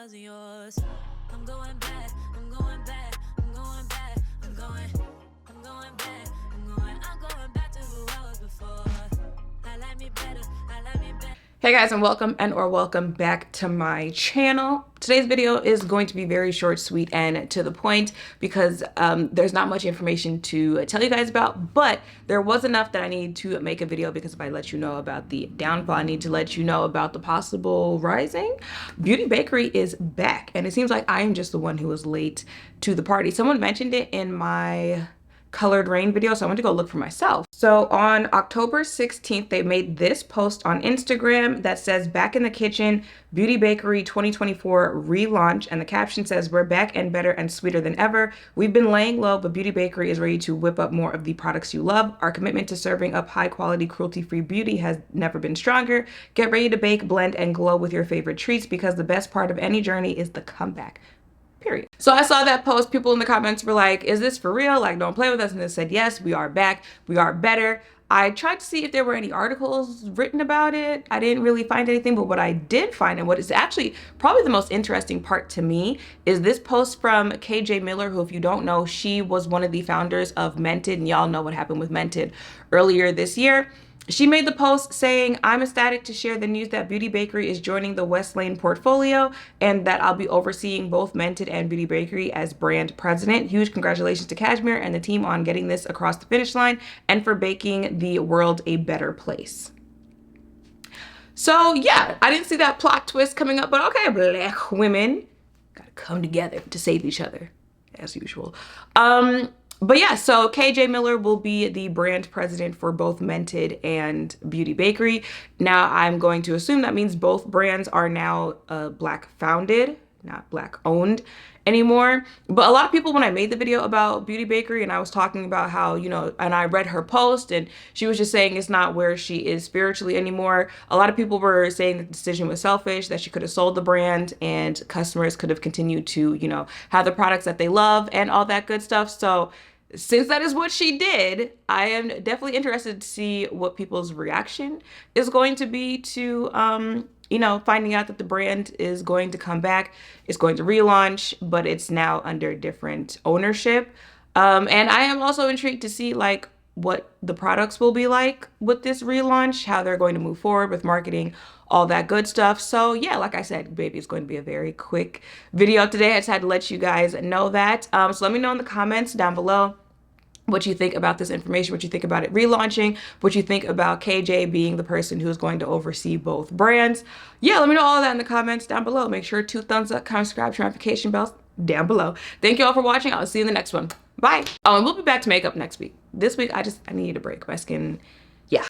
wasn't yours. I'm going back, I'm going back, I'm going back, I'm going back, I'm going back to who I was before. I like me better, I like me better. Hey guys, and welcome back to my channel. Today's video is going to be very short, sweet, and to the point because there's not much information to tell you guys about, but there was enough that I need to make a video because if I let you know about the downfall, I need to let you know about the possible rising. Beauty Bakerie is back, and it seems like I am just the one who was late to the party. Someone mentioned it in my Colored Rain video, so I went to go look for myself. So on October 16th, they made this post on Instagram that says, "Back in the kitchen, Beauty Bakerie 2024 relaunch," and the caption says, "We're back and better and sweeter than ever. We've been laying low, but Beauty Bakerie is ready to whip up more of the products you love. Our commitment to serving up high quality, cruelty-free beauty has never been stronger. Get ready to bake, blend, and glow with your favorite treats because the best part of any journey is the comeback." Period. So I saw that post. People in the comments were like, "Is this for real? Like, don't play with us." And they said, "Yes, we are back. We are better." I tried to see if there were any articles written about it. I didn't really find anything, but what I did find, and what is actually probably the most interesting part to me, is this post from KJ Miller, who, if you don't know, she was one of the founders of Mented, and y'all know what happened with Mented earlier this year. She made the post saying, "I'm ecstatic to share the news that Beauty Bakerie is joining the West Lane portfolio and that I'll be overseeing both Mented and Beauty Bakerie as brand president. Huge congratulations to Cashmere and the team on getting this across the finish line and for making the world a better place." So yeah, I didn't see that plot twist coming up, but okay, Black women gotta come together to save each other, as usual. But yeah, so KJ Miller will be the brand president for both Mented and Beauty Bakerie. Now, I'm going to assume that means both brands are now Black founded, not Black owned anymore. But a lot of people, when I made the video about Beauty Bakerie and I was talking about how, you know, and I read her post and she was just saying it's not where she is spiritually anymore. A lot of people were saying the decision was selfish, that she could have sold the brand and customers could have continued to, you know, have the products that they love and all that good stuff. So since that is what she did, I am definitely interested to see what people's reaction is going to be to, you know, finding out that the brand is going to come back, it's going to relaunch, but it's now under different ownership. And I am also intrigued to see like what the products will be like with this relaunch, how they're going to move forward with marketing, all that good stuff. So yeah, like I said, baby, it's going to be a very quick video today. I just had to let you guys know that. So let me know in the comments down below what you think about this information, what you think about it relaunching, what you think about KJ being the person who's going to oversee both brands. Yeah, let me know all of that in the comments down below. Make sure to thumbs up, comment, subscribe, turn notification bells down below. Thank you all for watching. I'll see you in the next one. Bye. Oh, and we'll be back to makeup next week. This week, I need a break. My skin, yeah.